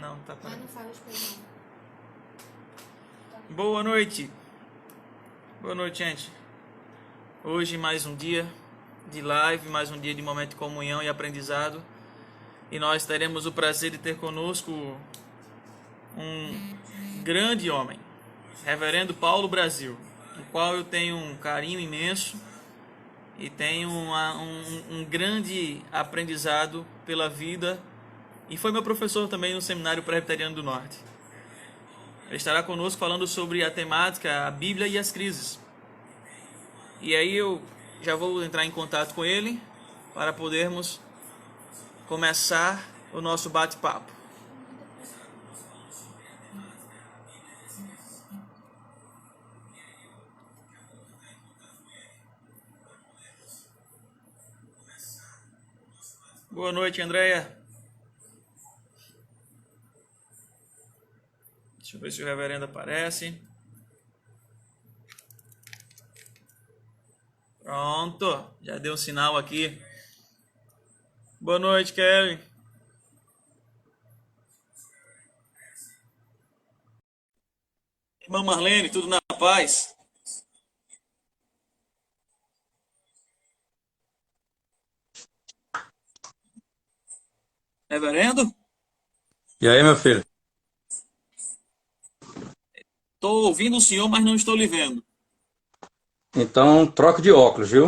Não, tá Ah, para. não fala espanhol. Boa noite. Boa noite, gente. Hoje mais um dia de live, mais um dia de momento de comunhão e aprendizado. E nós teremos o prazer de ter conosco um grande homem, Reverendo Paulo Brasil, do qual eu tenho um carinho imenso e tenho um grande aprendizado pela vida. E foi meu professor também no Seminário Presbiteriano do Norte. Ele estará conosco falando sobre a temática, a Bíblia e as crises. E aí eu já vou entrar em contato com ele para podermos começar o nosso bate-papo. Boa noite, Andréia. Deixa eu ver se o reverendo aparece. Pronto, já deu um sinal aqui. Boa noite, Kelly. Irmã Marlene, tudo na paz? Reverendo? E aí, meu filho? Estou ouvindo o senhor, mas não estou lhe vendo. Então, troca de óculos, viu?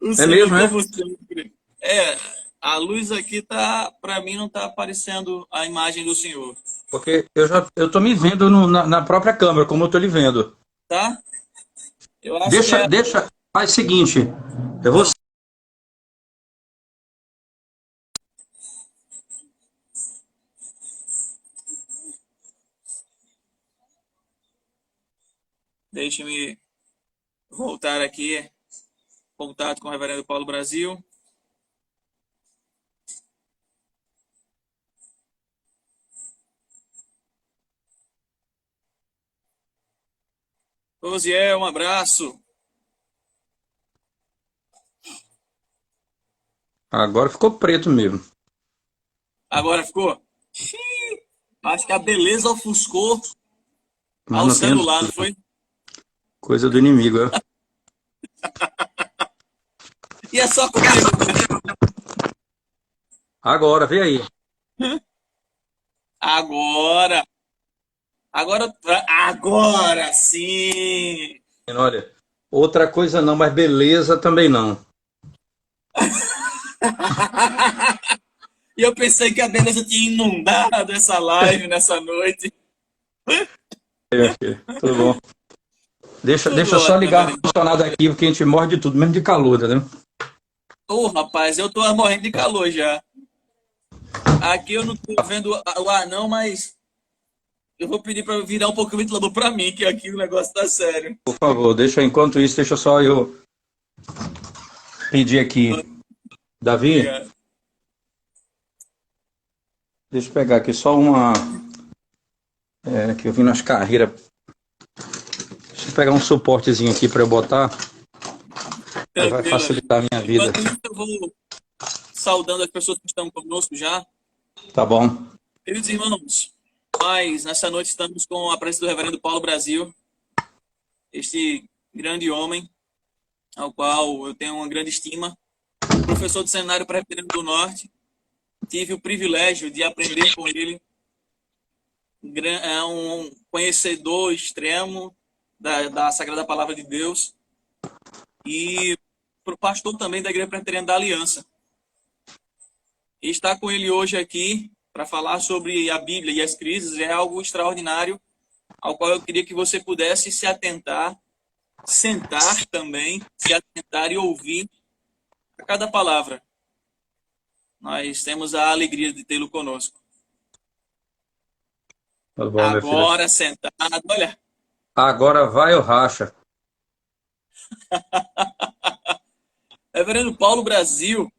O É senhor, mesmo, né? como sempre. É, a luz aqui tá, para mim não tá aparecendo a imagem do senhor, Porque eu tô me vendo na própria câmera, como eu tô lhe vendo. tá? Eu acho que é. Faz o seguinte, eu vou... Deixe-me voltar aqui, contato com o reverendo Paulo Brasil. Osiel, um abraço. Agora ficou preto mesmo. Agora ficou? Acho que a beleza ofuscou Mas ao não tem celular, não foi? coisa do inimigo. E é só comigo. Agora, vê aí. Agora. Agora sim. Olha, outra coisa não, mas beleza também não. E eu pensei que a beleza tinha inundado essa live nessa noite. Tudo bom. Deixa Tudo eu só ótimo, ligar o reverendo. ar-condicionado aqui, porque a gente morre de tudo, mesmo de calor, né? Ô, rapaz, eu tô morrendo de calor já. Aqui eu não tô vendo o ar não, mas eu vou pedir para virar um pouco o ventilador para mim, que aqui o negócio tá sério. Por favor, enquanto isso, deixa só eu pedir aqui. Davi, Obrigado. deixa eu pegar aqui só uma... que eu vi nas carreiras. Deixa eu pegar um suportezinho aqui para eu botar. Aí vai Tranquilo. facilitar a minha vida. Enquanto isso, eu vou saudando as pessoas que estão conosco já. Tá bom? Queridos irmãos, nós nessa noite estamos com a presença do reverendo Paulo Brasil, este grande homem, ao qual eu tenho uma grande estima, professor do Seminário Presbiteriano do Norte. Tive o privilégio de aprender com ele, é um conhecedor extremo da Sagrada Palavra de Deus e pastor também da Igreja Presbiteriana da Aliança. E estar com ele hoje aqui para falar sobre a Bíblia e as crises é algo extraordinário, ao qual eu queria que você pudesse se atentar, sentar também, se atentar e ouvir a cada palavra. Nós temos a alegria de tê-lo conosco. Tá bom, meu filho. Agora sentado, olha. Agora vai o racha. Reverendo Paulo Brasil,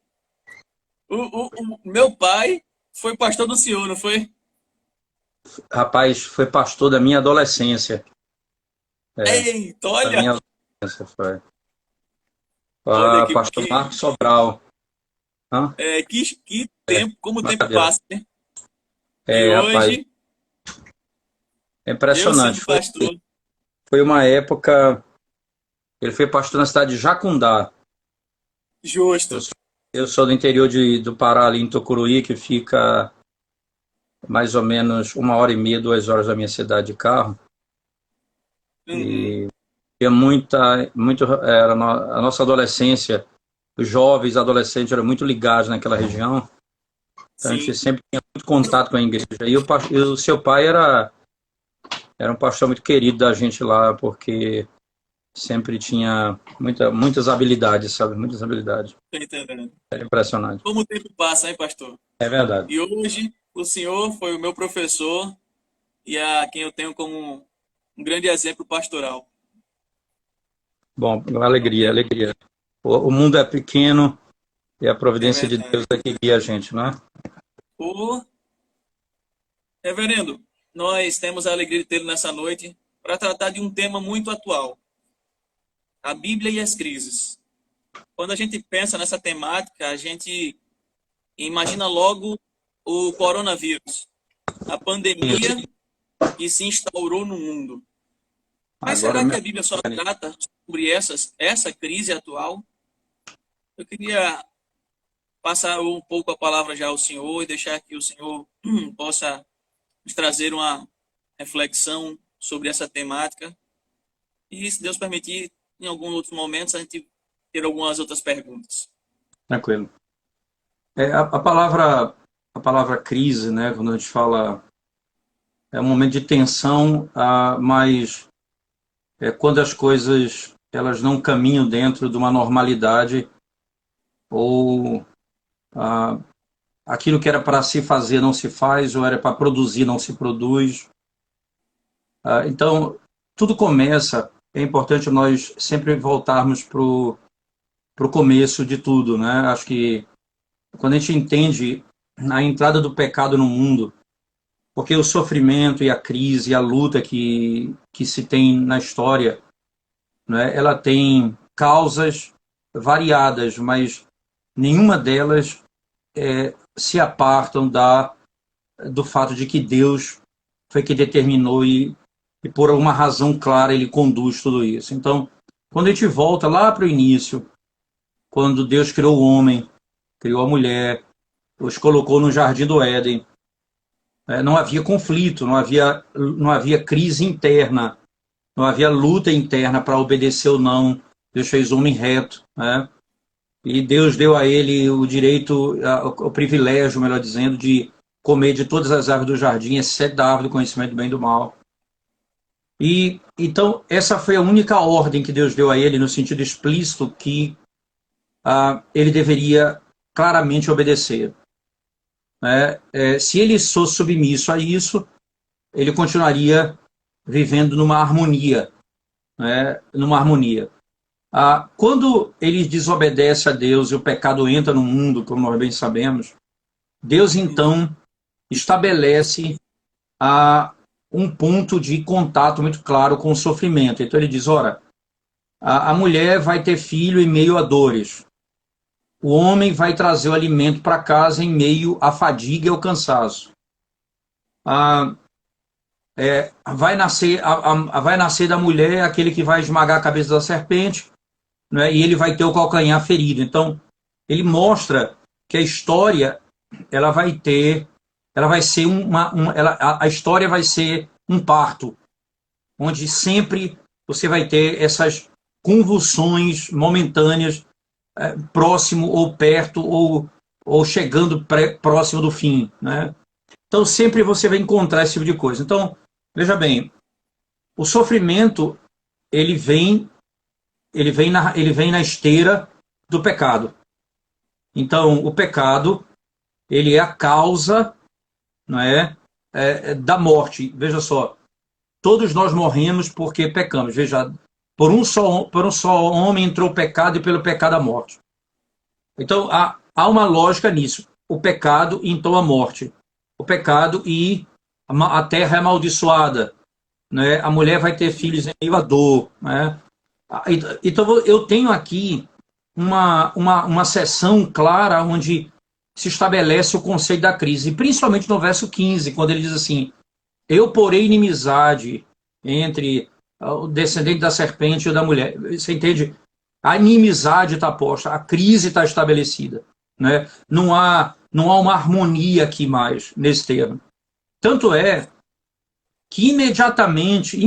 o meu pai foi pastor do senhor, não foi? Rapaz, foi pastor da minha adolescência. Eita, Da olha. minha adolescência foi. Olha Pastor Marcos Sobral. Hã? Que É, tempo, como o tempo brincadeira. passa, né? E Rapaz, hoje, é eu impressionante. sendo pastor, Foi uma época. Ele foi pastor na cidade de Jacundá. Eu, justo. sou- eu sou do interior do Pará, ali em Tucuruí, que fica mais ou menos 1h30, 2 horas da minha cidade de carro. Uhum, E tinha a nossa adolescência, os jovens adolescentes eram muito ligados naquela região. Então a gente sim, sempre tinha muito contato com a igreja. E o seu pai era um pastor muito querido da gente lá, porque sempre tinha muitas habilidades, sabe? Muitas habilidades. tô entendendo. Era impressionante. Como o tempo passa, hein, pastor? É verdade. E hoje, o senhor foi o meu professor e a quem eu tenho como um grande exemplo pastoral. Bom, alegria, alegria. O mundo é pequeno e a É providência de verdade. Deus é que guia a gente, não é? Ô, reverendo, nós temos a alegria de tê-lo nessa noite para tratar de um tema muito atual: a Bíblia e as crises. Quando a gente pensa nessa temática, a gente imagina logo o coronavírus, a Isso. pandemia que se instaurou no mundo. Mas Agora, será que a Bíblia só trata sobre essa crise atual? Eu queria passar um pouco a palavra já ao senhor e deixar que o senhor possa nos trazer uma reflexão sobre essa temática. E, se Deus permitir, em alguns outros momentos, a gente ter algumas outras perguntas. tranquilo. A palavra crise, né? Quando a gente fala, é um momento de tensão, mas é quando as coisas elas não caminham dentro de uma normalidade ou ah, aquilo que era para se fazer não se faz, ou era para produzir não se produz. Então, tudo começa, é importante nós sempre voltarmos para o começo de tudo, né? Acho que quando a gente entende a entrada do pecado no mundo, porque o sofrimento e a crise e a luta que se tem na história, né, ela tem causas variadas, mas nenhuma delas se apartam do fato de que Deus foi que determinou e por uma razão clara ele conduz tudo isso. Então, quando a gente volta lá para o início, quando Deus criou o homem, criou a mulher, os colocou no jardim do Éden, não havia conflito, não havia crise interna, não havia luta interna para obedecer ou não. Deus fez o homem reto, né? E Deus deu a ele o direito, o privilégio, melhor dizendo, de comer de todas as árvores do jardim, exceto da árvore do conhecimento do bem e do mal. E então essa foi a única ordem que Deus deu a ele, no sentido explícito que ele deveria claramente obedecer. Se ele fosse submisso a isso, ele continuaria vivendo numa harmonia, né? Numa harmonia. Quando ele desobedece a Deus e o pecado entra no mundo, como nós bem sabemos, Deus Uhum. então estabelece a um ponto de contato muito claro com o sofrimento. Então ele diz, ora, a mulher vai ter filho em meio a dores. O homem vai trazer o alimento para casa em meio à fadiga e ao cansaço. Ah, vai nascer da mulher aquele que vai esmagar a cabeça da serpente, né, e ele vai ter o calcanhar ferido. Então, ele mostra que a história ela vai ser a história vai ser um parto, onde sempre você vai ter essas convulsões momentâneas, próximo ou perto ou chegando próximo do fim, né? Então sempre você vai encontrar esse tipo de coisa. Então veja bem, o sofrimento ele vem na esteira do pecado. Então o pecado ele é a causa, não da morte. Veja só, todos nós morremos porque pecamos. Veja, por um só homem entrou o pecado e pelo pecado a morte. Então, há uma lógica nisso. O pecado, então a morte. O pecado e a terra é amaldiçoada. Né? A mulher vai ter filhos em meio à dor. Né? Então, eu tenho aqui uma seção clara onde se estabelece o conceito da crise, principalmente no verso 15, quando ele diz assim: eu porei inimizade entre o descendente da serpente e o da mulher. Você entende? A inimizade está posta, a crise está estabelecida, né? Não há uma harmonia aqui mais nesse termo. Tanto é que imediatamente,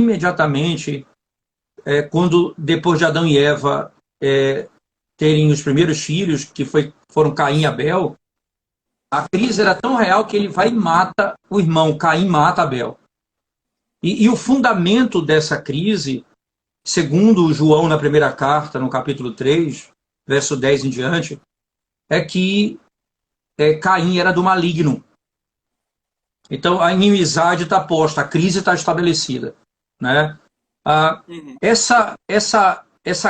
quando depois de Adão e Eva terem os primeiros filhos, que foram Caim e Abel, a crise era tão real que ele vai e mata o irmão. Caim mata Abel. E o fundamento dessa crise, segundo João na primeira carta, no capítulo 3, verso 10 em diante, é que Caim era do maligno. Então a inimizade está posta, a crise está estabelecida, né? Essa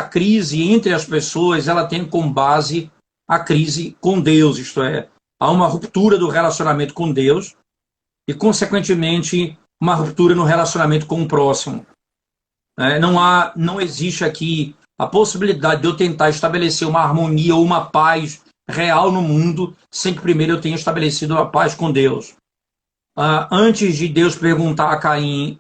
crise entre as pessoas, ela tem como base a crise com Deus, isto é, há uma ruptura do relacionamento com Deus e, consequentemente, uma ruptura no relacionamento com o próximo. Não existe aqui a possibilidade de eu tentar estabelecer uma harmonia ou uma paz real no mundo sem que primeiro eu tenha estabelecido uma paz com Deus. Antes de Deus perguntar a Caim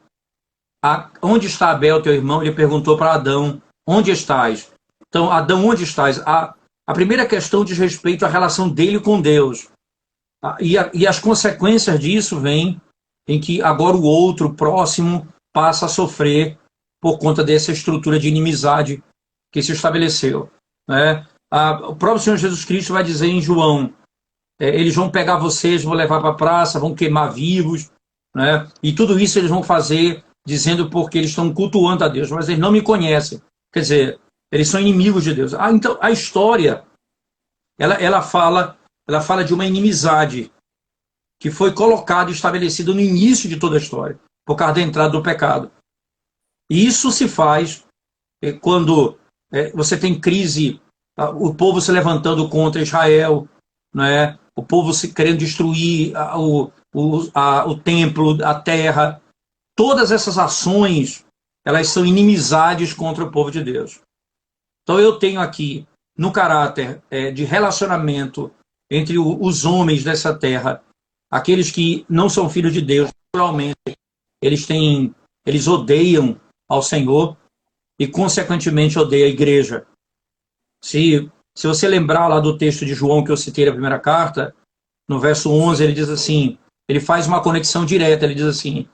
onde está Abel, teu irmão, ele perguntou para Adão: onde estás? Então, Adão, onde estás? A primeira questão diz respeito à relação dele com Deus. E as consequências disso vêm em que agora o outro, próximo, passa a sofrer por conta dessa estrutura de inimizade que se estabeleceu, né? O próprio Senhor Jesus Cristo vai dizer em João: eles vão pegar vocês, vão levar para a praça, vão queimar vivos, né? E tudo isso eles vão fazer dizendo porque eles estão cultuando a Deus, mas eles não me conhecem. Quer dizer, eles são inimigos de Deus. Então a história, ela fala de uma inimizade que foi colocada e estabelecida no início de toda a história, por causa da entrada do pecado. E isso se faz quando você tem crise, o povo se levantando contra Israel, né? O povo querendo destruir o templo, a terra. Todas essas ações, elas são inimizades contra o povo de Deus. Então eu tenho aqui, no caráter de relacionamento entre os homens dessa terra, aqueles que não são filhos de Deus, naturalmente, eles odeiam ao Senhor e, consequentemente, odeiam a igreja. Se você lembrar lá do texto de João que eu citei na primeira carta, no verso 11, ele diz assim, ele faz uma conexão direta, ele diz assim,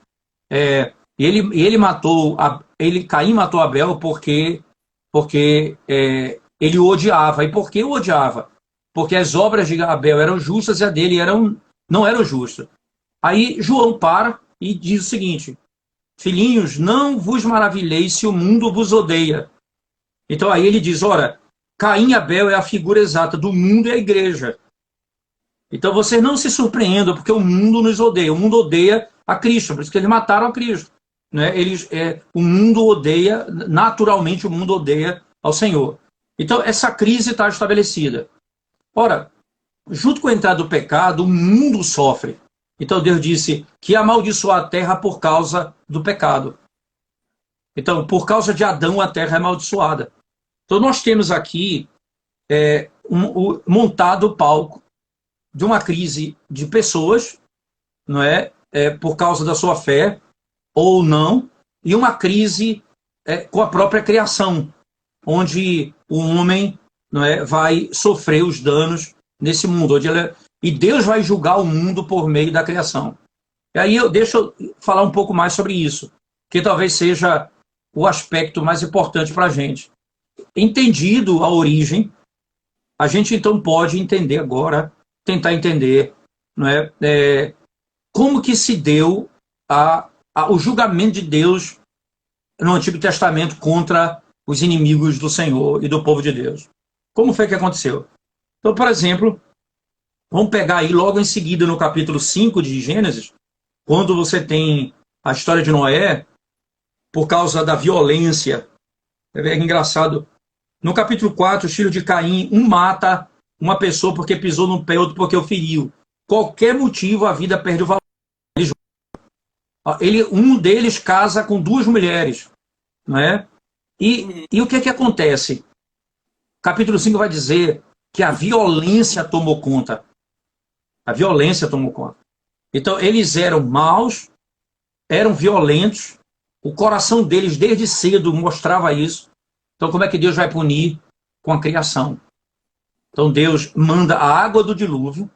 Caim matou Abel porque ele o odiava. E por que o odiava? Porque as obras de Abel eram justas e a dele não eram justas. Aí João para e diz o seguinte: filhinhos, não vos maravilheis se o mundo vos odeia. Então aí ele diz, ora, Caim e Abel é a figura exata do mundo e a igreja. Então vocês não se surpreendam, porque o mundo nos odeia. O mundo odeia a Cristo, por isso que eles mataram a Cristo, né? O mundo odeia, naturalmente o mundo odeia ao Senhor. Então essa crise está estabelecida. Ora, junto com a entrada do pecado, o mundo sofre. Então Deus disse que ia amaldiçoar a terra por causa do pecado. Então, por causa de Adão, a terra é amaldiçoada. Então nós temos aqui montado o palco de uma crise de pessoas, não é? Por causa da sua fé, ou não, e uma crise com a própria criação, onde o homem, não é, vai sofrer os danos nesse mundo, e Deus vai julgar o mundo por meio da criação. E aí deixa eu falar um pouco mais sobre isso, que talvez seja o aspecto mais importante para a gente. Entendido a origem, a gente então pode entender agora, tentar entender, não é, como que se deu o julgamento de Deus no Antigo Testamento contra os inimigos do Senhor e do povo de Deus. Como foi que aconteceu? Então, por exemplo, vamos pegar aí logo em seguida no capítulo 5 de Gênesis, quando você tem a história de Noé, por causa da violência. É engraçado. No capítulo 4, o filho de Caim, um mata uma pessoa porque pisou no pé, outro porque o feriu. Qualquer motivo, a vida perde o valor. Um deles casa com duas mulheres, não é? E o que acontece? Capítulo 5 vai dizer que a violência tomou conta. A violência tomou conta. Então, eles eram maus, eram violentos, o coração deles desde cedo mostrava isso. Então, como é que Deus vai punir? Com a criação. Então, Deus manda a água do dilúvio,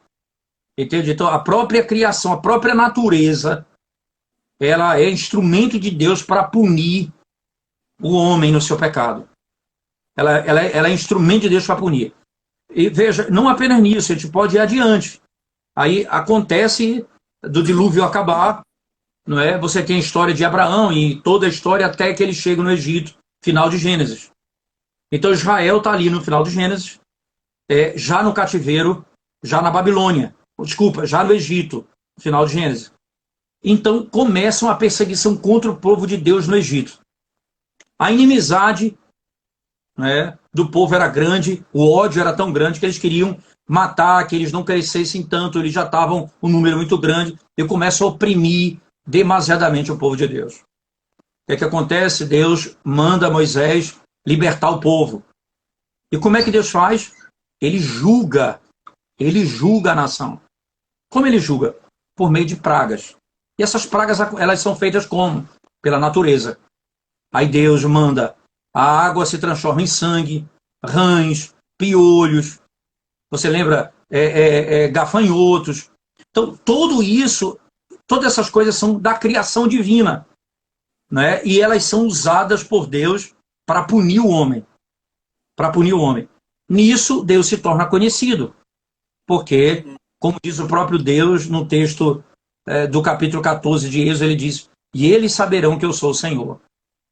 entende? Então, a própria criação, a própria natureza, ela é instrumento de Deus para punir o homem no seu pecado. Ela é instrumento de Deus para punir. E veja, não apenas nisso, a gente pode ir adiante. Aí acontece do dilúvio acabar, não é? Você tem a história de Abraão e toda a história até que ele chega no Egito, final de Gênesis. Então Israel está ali no final de Gênesis, já no cativeiro, já na Babilônia, desculpa, já no Egito, no final de Gênesis. Então começa uma perseguição contra o povo de Deus no Egito. A inimizade, né, do povo era grande, o ódio era tão grande que eles queriam matar, que eles não crescessem tanto, eles já estavam um número muito grande, e começam a oprimir demasiadamente o povo de Deus. O que acontece? Deus manda Moisés libertar o povo. E como é que Deus faz? Ele julga a nação. Como ele julga? Por meio de pragas. E essas pragas, elas são feitas como? Pela natureza. Aí Deus manda a água se transforma em sangue, rãs, piolhos. Você lembra? Gafanhotos. Então, tudo isso, todas essas coisas são da criação divina, né? E elas são usadas por Deus para punir o homem. Para punir o homem. Nisso, Deus se torna conhecido. Porque, como diz o próprio Deus no texto do capítulo 14 de Êxodo, ele diz: e eles saberão que eu sou o Senhor.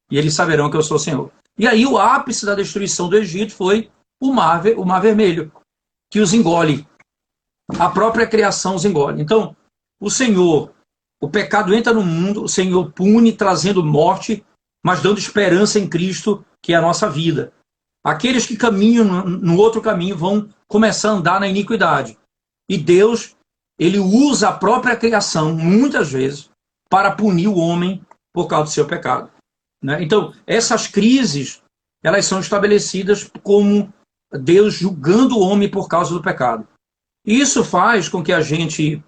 E eles saberão que eu sou o Senhor. E aí o ápice da destruição do Egito foi o mar Vermelho, que os engole. A própria criação os engole. Então, o pecado entra no mundo, o Senhor pune, trazendo morte, mas dando esperança em Cristo, que é a nossa vida. Aqueles que caminham no outro caminho vão começar a andar na iniquidade. E Deus, ele usa a própria criação, muitas vezes, para punir o homem por causa do seu pecado. Né? Então, essas crises, elas são estabelecidas como Deus julgando o homem por causa do pecado. E isso faz com que a gente,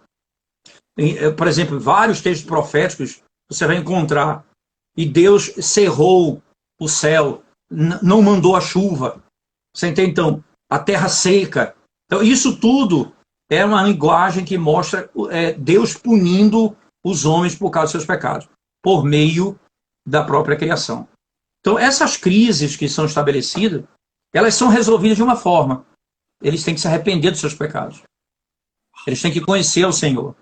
por exemplo, vários textos proféticos, você vai encontrar, e Deus cerrou o céu, não mandou a chuva. Você entende? Então, a terra seca. Então, isso tudo é uma linguagem que mostra Deus punindo os homens por causa dos seus pecados, por meio da própria criação. Então, essas crises que são estabelecidas, elas são resolvidas de uma forma. Eles têm que se arrepender dos seus pecados. Eles têm que conhecer o Senhor.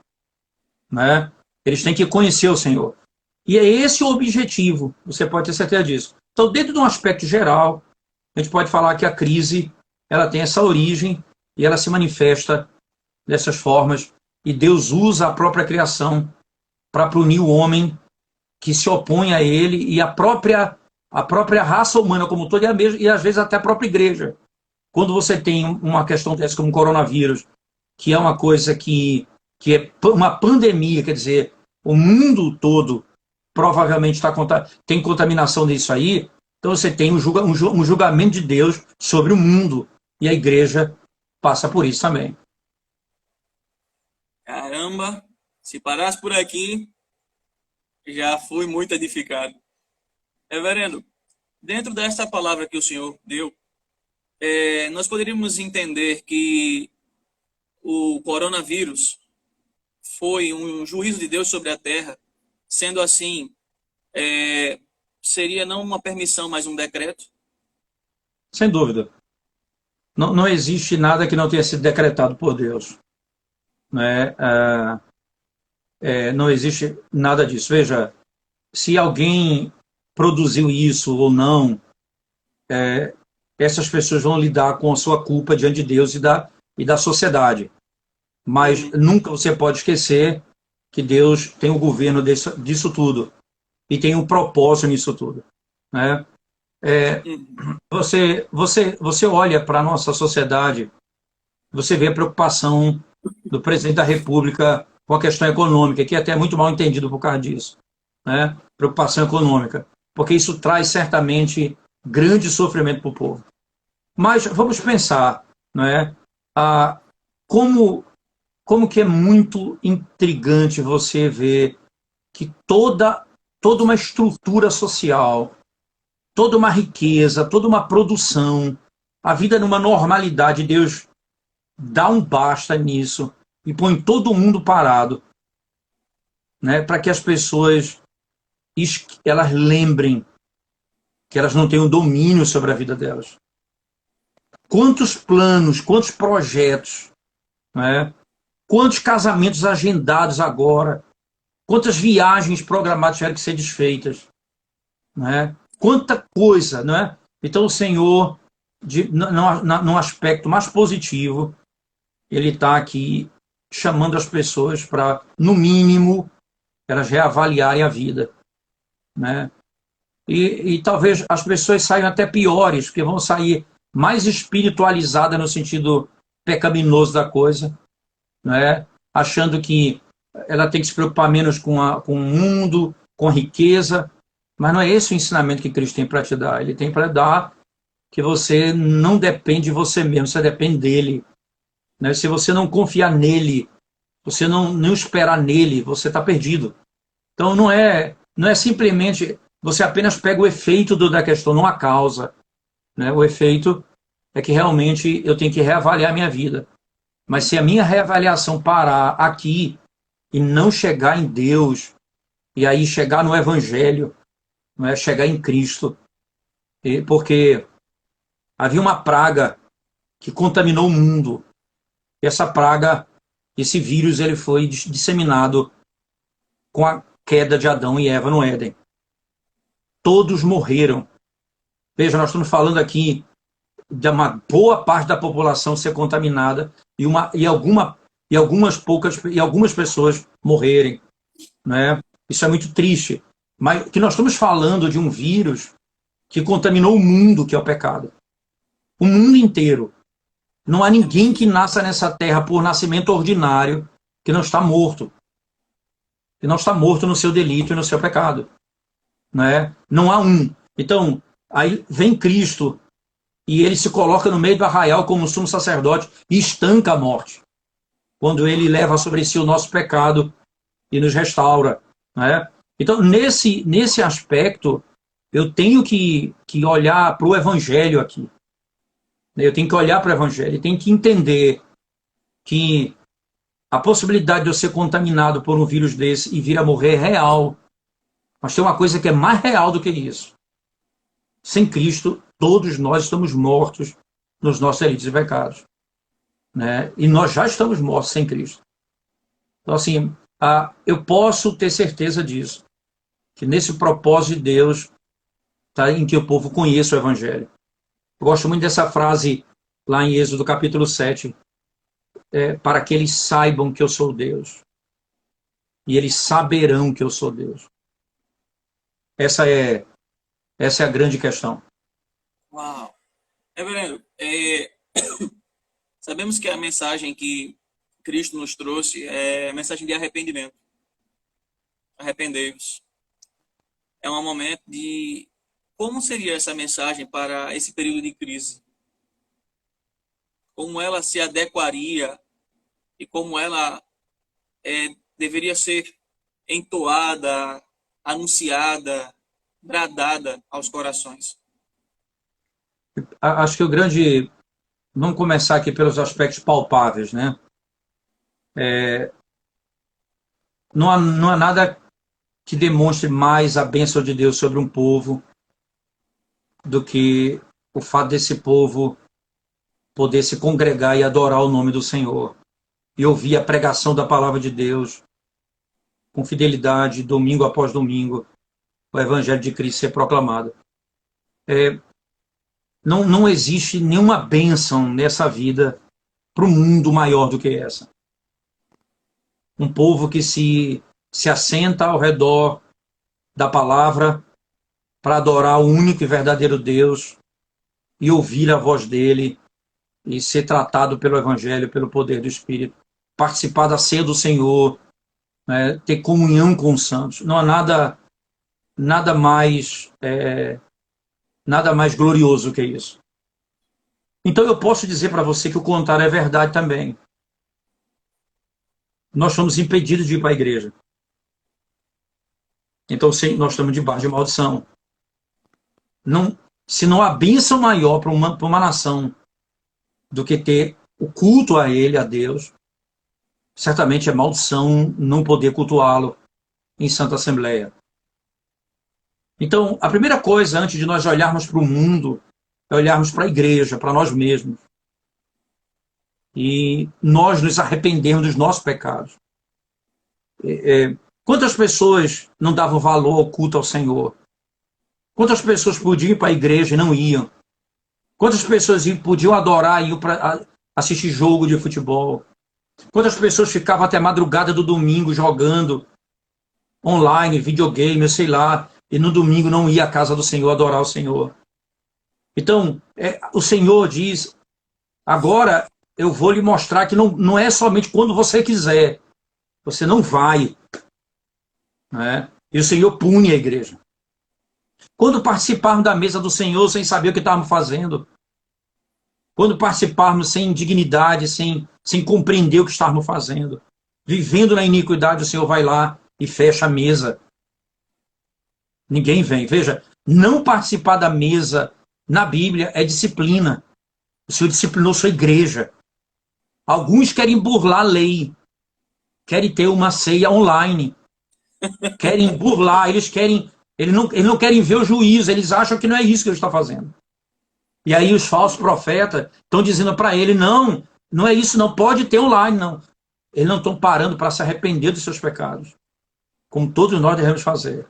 Né? Eles têm que conhecer o Senhor. E é esse o objetivo, você pode ter certeza disso. Então, dentro de um aspecto geral, a gente pode falar que a crise, ela tem essa origem e ela se manifesta dessas formas. E Deus usa a própria criação para punir o homem que se opõe a ele e a própria raça humana como toda, e às vezes até a própria igreja. Quando você tem uma questão dessa como o coronavírus, que é uma coisa que é uma pandemia, quer dizer, o mundo todo provavelmente tem contaminação disso aí, então você tem um julgamento de Deus sobre o mundo, e a igreja passa por isso também. Caramba, se parasse por aqui, já fui muito edificado. Reverendo, dentro dessa palavra que o senhor deu, nós poderíamos entender que o coronavírus foi um juízo de Deus sobre a terra. Sendo assim, seria não uma permissão, mas um decreto? Sem dúvida. Não existe nada que não tenha sido decretado por Deus. Né? Não existe nada disso. Veja, se alguém produziu isso ou não, essas pessoas vão lidar com a sua culpa diante de Deus e da sociedade. Mas nunca você pode esquecer que Deus tem o governo disso tudo e tem um propósito nisso tudo. Né? Você olha para a nossa sociedade, você vê a preocupação do presidente da República com a questão econômica, que é até muito mal entendido por causa disso. Né? Preocupação econômica, porque isso traz certamente grande sofrimento para o povo. Mas vamos pensar, não é? Ah, como, como que é muito intrigante você ver que toda uma estrutura social, toda uma riqueza, toda uma produção, a vida numa normalidade, Deus dá um basta nisso e põe todo mundo parado, né, para que as pessoas elas lembrem que elas não têm o domínio sobre a vida delas. Quantos planos, quantos projetos, né? Quantos casamentos agendados agora, quantas viagens programadas tiveram que ser desfeitas, né? Quanta coisa, né? Então o Senhor, num aspecto mais positivo, ele está aqui chamando as pessoas para, no mínimo, elas reavaliarem a vida, né? E talvez as pessoas saiam até piores, porque vão sair mais espiritualizadas no sentido pecaminoso da coisa, né? Achando que ela tem que se preocupar menos com o mundo, com a riqueza, mas não é esse o ensinamento que Cristo tem para te dar. Ele tem para dar que você não depende de você mesmo, você depende dele, né? Se você não confiar nele, você não esperar nele, você está perdido. Então não é simplesmente você apenas pega o efeito da questão, não a causa, né? O efeito é que realmente eu tenho que reavaliar a minha vida. Mas se a minha reavaliação parar aqui e não chegar em Deus, e aí chegar no Evangelho, não é chegar em Cristo, porque havia uma praga que contaminou o mundo. E essa praga, esse vírus, ele foi disseminado com a queda de Adão e Eva no Éden. Todos morreram. Veja, nós estamos falando aqui de uma boa parte da população ser contaminada e algumas pessoas morrerem, né? Isso é muito triste. Mas que nós estamos falando de um vírus que contaminou o mundo, que é o pecado. O mundo inteiro. Não há ninguém que nasça nessa terra por nascimento ordinário que não está morto. Que não está morto no seu delito e no seu pecado. Né? Não há um. Então, aí vem Cristo e ele se coloca no meio do arraial como sumo sacerdote e estanca a morte. Quando ele leva sobre si o nosso pecado e nos restaura. Né? Então, nesse aspecto, eu tenho que olhar para o Evangelho aqui. Eu tenho que olhar para o Evangelho, eu tenho que entender que a possibilidade de eu ser contaminado por um vírus desse e vir a morrer é real. Mas tem uma coisa que é mais real do que isso. Sem Cristo, todos nós estamos mortos nos nossos delitos e pecados. Né? E nós já estamos mortos sem Cristo. Então, assim, eu posso ter certeza disso. Que nesse propósito de Deus tá, em que o povo conheça o Evangelho. Eu gosto muito dessa frase lá em Êxodo capítulo 7, para que eles saibam que eu sou Deus. E eles saberão que eu sou Deus. Essa é a grande questão. Uau! Reverendo, sabemos que a mensagem que Cristo nos trouxe é a mensagem de arrependimento. Arrependei-vos. É um momento de... Como seria essa mensagem para esse período de crise? Como ela se adequaria e como ela deveria ser entoada, anunciada, bradada aos corações? Acho que o grande... Vamos começar aqui pelos aspectos palpáveis, né? Não há nada que demonstre mais a bênção de Deus sobre um povo do que o fato desse povo poder se congregar e adorar o nome do Senhor e ouvir a pregação da palavra de Deus com fidelidade, domingo após domingo, o Evangelho de Cristo ser proclamado. Não existe nenhuma bênção nessa vida para o mundo maior do que essa. Um povo que se assenta ao redor da palavra para adorar o único e verdadeiro Deus e ouvir a voz dele e ser tratado pelo Evangelho, pelo poder do Espírito, participar da ceia do Senhor, né, ter comunhão com os santos. Não há nada mais glorioso que isso. Então eu posso dizer para você que o contrário é verdade também. Nós somos impedidos de ir para a igreja. Então sim, nós estamos debaixo de maldição. Não, se não há bênção maior para uma nação do que ter o culto a ele, a Deus, certamente é maldição não poder cultuá-lo em Santa Assembleia. Então, a primeira coisa, antes de nós olharmos para o mundo, é olharmos para a igreja, para nós mesmos. E nós nos arrependermos dos nossos pecados. Quantas pessoas não davam valor ao culto ao Senhor? Quantas pessoas podiam ir para a igreja e não iam? Quantas pessoas podiam adorar e ir para assistir jogo de futebol? Quantas pessoas ficavam até a madrugada do domingo jogando online, videogame, sei lá, e no domingo não ia à casa do Senhor adorar o Senhor? Então, o Senhor diz, agora eu vou lhe mostrar que não é somente quando você quiser, você não vai. Né? E o Senhor pune a igreja. Quando participarmos da mesa do Senhor sem saber o que estávamos fazendo, quando participarmos sem dignidade, sem compreender o que estávamos fazendo, vivendo na iniquidade, o Senhor vai lá e fecha a mesa. Ninguém vem. Veja, não participar da mesa na Bíblia é disciplina. O Senhor disciplinou sua igreja. Alguns querem burlar a lei, querem ter uma ceia online, querem burlar, eles não querem ver o juízo, eles acham que não é isso que ele está fazendo. E aí os falsos profetas estão dizendo para ele, não é isso, não pode ter online, não. Eles não estão parando para se arrepender dos seus pecados, como todos nós devemos fazer.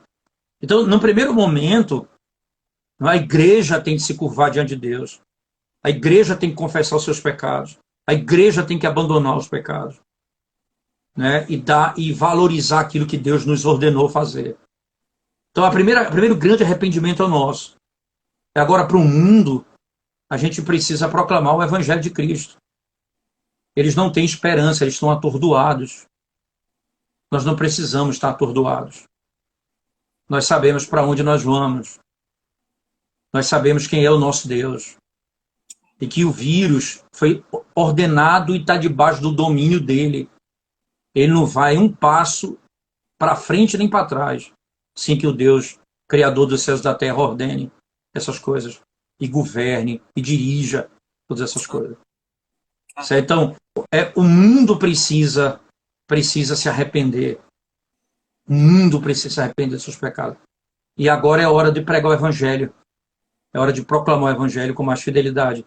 Então, no primeiro momento, a igreja tem de se curvar diante de Deus. A igreja tem que confessar os seus pecados. A igreja tem que abandonar os pecados. Né? E valorizar aquilo que Deus nos ordenou fazer. Então, o primeiro grande arrependimento é o nosso. Agora, para o mundo, a gente precisa proclamar o Evangelho de Cristo. Eles não têm esperança, eles estão atordoados. Nós não precisamos estar atordoados. Nós sabemos para onde nós vamos. Nós sabemos quem é o nosso Deus. E que o vírus foi ordenado e está debaixo do domínio dele. Ele não vai um passo para frente nem para trás, sem que o Deus, Criador dos céus e da terra, ordene essas coisas. E governe, e dirija todas essas coisas. Certo? Então, o mundo precisa se arrepender. O mundo precisa se arrepender dos seus pecados. E agora é hora de pregar o Evangelho. É hora de proclamar o Evangelho com mais fidelidade.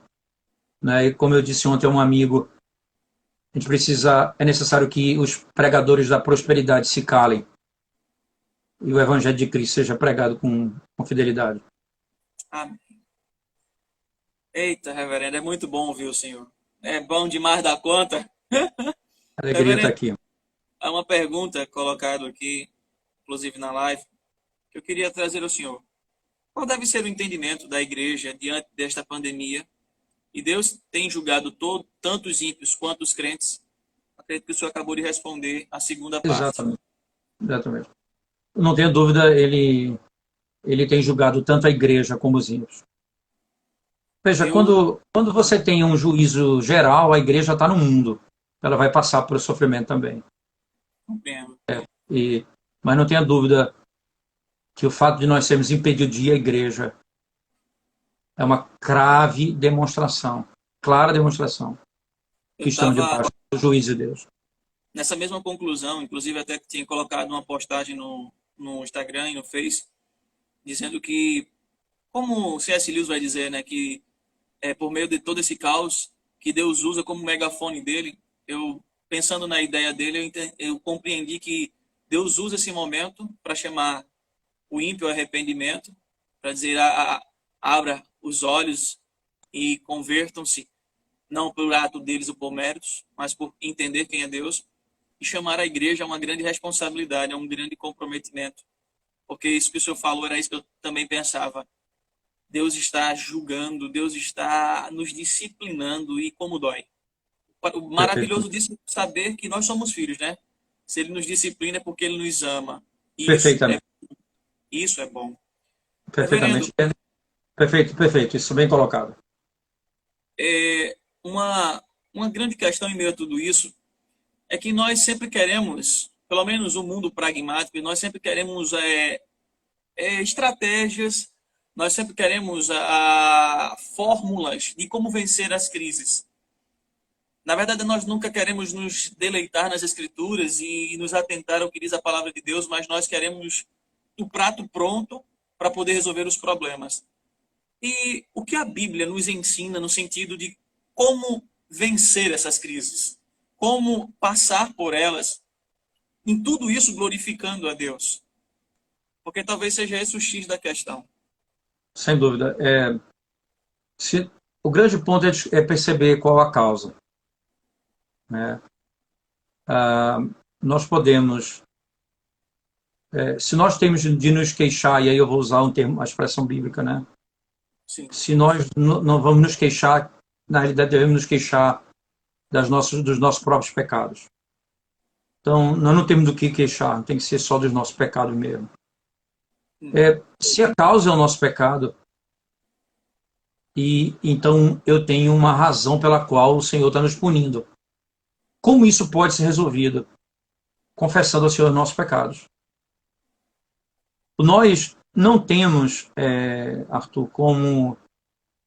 Né? E como eu disse ontem a um amigo, é necessário que os pregadores da prosperidade se calem. E o Evangelho de Cristo seja pregado com fidelidade. Amém. Eita, reverendo, é muito bom ouvir o senhor. É bom demais da conta. Alegria estar aqui. Há uma pergunta colocada aqui, inclusive na live, que eu queria trazer ao senhor. Qual deve ser o entendimento da igreja diante desta pandemia? E Deus tem julgado tanto os ímpios quanto os crentes? Acredito que o senhor acabou de responder a segunda parte. Exatamente. Não tenho dúvida, ele tem julgado tanto a igreja como os ímpios. Veja, quando você tem um juízo geral, a igreja está no mundo. Ela vai passar por sofrimento também. Compreendo. Mas não tenha dúvida que o fato de nós sermos impedidos de ir à igreja é uma grave demonstração, clara demonstração, que estamos debaixo do juízo de Deus. Nessa mesma conclusão, inclusive até que tinha colocado uma postagem no Instagram e no Face, dizendo que, como C.S. Lewis vai dizer, né, que por meio de todo esse caos que Deus usa como megafone dele, pensando na ideia dele, eu compreendi que Deus usa esse momento para chamar o ímpio ao arrependimento, para dizer, abra os olhos e convertam-se, não por ato deles ou por méritos, mas por entender quem é Deus, e chamar a igreja a uma grande responsabilidade, a um grande comprometimento. Porque isso que o senhor falou era isso que eu também pensava. Deus está julgando, Deus está nos disciplinando, e como dói. O maravilhoso disso é saber que nós somos filhos, né? Se ele nos disciplina é porque ele nos ama. Perfeitamente. Isso é bom. Perfeitamente. Perfeito. Isso bem colocado. Uma grande questão em meio a tudo isso é que nós sempre queremos, pelo menos o mundo pragmático, nós sempre queremos estratégias, nós sempre queremos fórmulas de como vencer as crises. Na verdade, nós nunca queremos nos deleitar nas Escrituras e nos atentar ao que diz a palavra de Deus, mas nós queremos o prato pronto para poder resolver os problemas. E o que a Bíblia nos ensina no sentido de como vencer essas crises, como passar por elas, em tudo isso glorificando a Deus. Porque talvez seja esse o X da questão. Sem dúvida. O grande ponto é perceber qual a causa, né? Nós podemos, se nós temos de nos queixar, e aí eu vou usar uma expressão bíblica, né? Sim. Se nós não vamos nos queixar, na realidade devemos nos queixar dos nossos próprios pecados. Então, nós não temos do que queixar, tem que ser só dos nossos pecados mesmo. Se a causa é o nosso pecado, e então eu tenho uma razão pela qual o Senhor está nos punindo. Como isso pode ser resolvido? Confessando ao Senhor os nossos pecados. Nós não temos, Arthur, como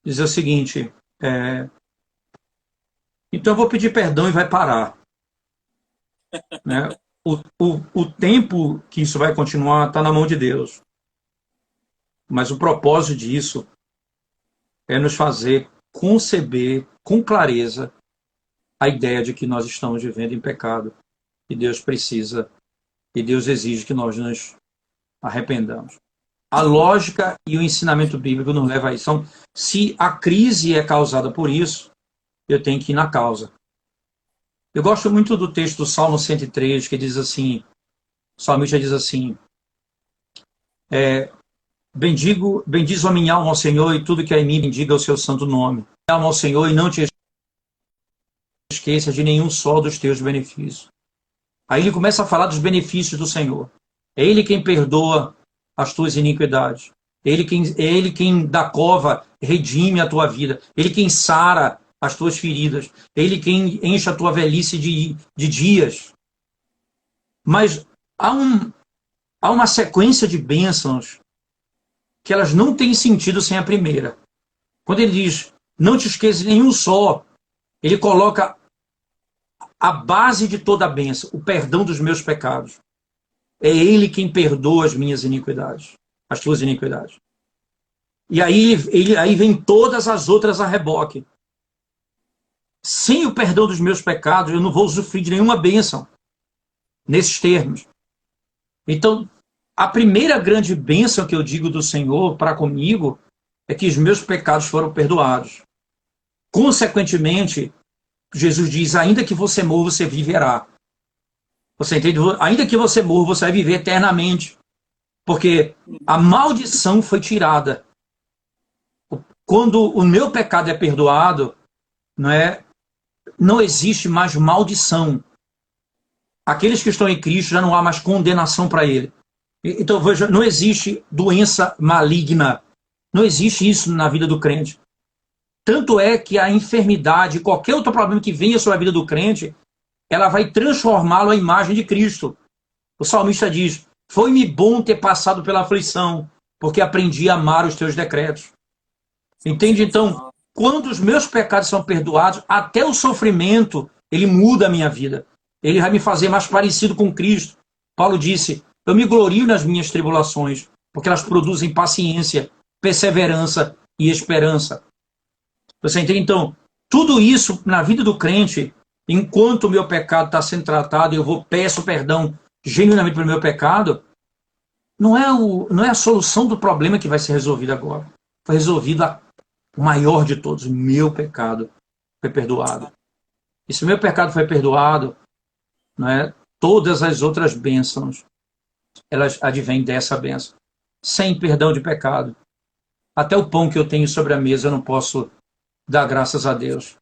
dizer o seguinte, então eu vou pedir perdão e vai parar. Né? O tempo que isso vai continuar está na mão de Deus. Mas o propósito disso é nos fazer conceber com clareza a ideia de que nós estamos vivendo em pecado e Deus precisa e Deus exige que nós nos arrependamos. A lógica e o ensinamento bíblico nos leva a isso. Então, se a crise é causada por isso, eu tenho que ir na causa. Eu gosto muito do texto do Salmo 103, que diz assim, o salmista diz assim, bendiz a minha alma ao Senhor e tudo que há em mim bendiga o seu santo nome. Alma ao Senhor e não te esqueça de nenhum só dos teus benefícios. Aí ele começa a falar dos benefícios do Senhor. É Ele quem perdoa as tuas iniquidades. É Ele quem da cova redime a tua vida. Ele quem sara as tuas feridas. É Ele quem enche a tua velhice de dias. Mas há uma sequência de bênçãos que elas não têm sentido sem a primeira. Quando ele diz, não te esqueça de nenhum só, ele coloca a base de toda a bênção, o perdão dos meus pecados. É Ele quem perdoa as minhas iniquidades, as tuas iniquidades. E aí vem todas as outras a reboque. Sem o perdão dos meus pecados, eu não vou usufruir de nenhuma bênção nesses termos. Então, a primeira grande bênção que eu digo do Senhor para comigo é que os meus pecados foram perdoados. Consequentemente, Jesus diz, ainda que você morra, você viverá. Você entende? Ainda que você morra, você vai viver eternamente. Porque a maldição foi tirada. Quando o meu pecado é perdoado, não existe mais maldição. Aqueles que estão em Cristo já não há mais condenação para ele. Então, veja, não existe doença maligna. Não existe isso na vida do crente. Tanto é que a enfermidade, qualquer outro problema que venha sobre a vida do crente, ela vai transformá-lo à imagem de Cristo. O salmista diz, foi-me bom ter passado pela aflição, porque aprendi a amar os teus decretos. Entende? Então, quando os meus pecados são perdoados, até o sofrimento, ele muda a minha vida. Ele vai me fazer mais parecido com Cristo. Paulo disse, eu me glorio nas minhas tribulações, porque elas produzem paciência, perseverança e esperança. Você entende? Então, tudo isso na vida do crente, enquanto o meu pecado está sendo tratado, eu peço perdão genuinamente pelo meu pecado, não é a solução do problema que vai ser resolvida agora. Foi resolvido o maior de todos, o meu pecado foi perdoado. E se o meu pecado foi perdoado, todas as outras bênçãos, elas advêm dessa bênção. Sem perdão de pecado, até o pão que eu tenho sobre a mesa eu não posso dar graças a Deus.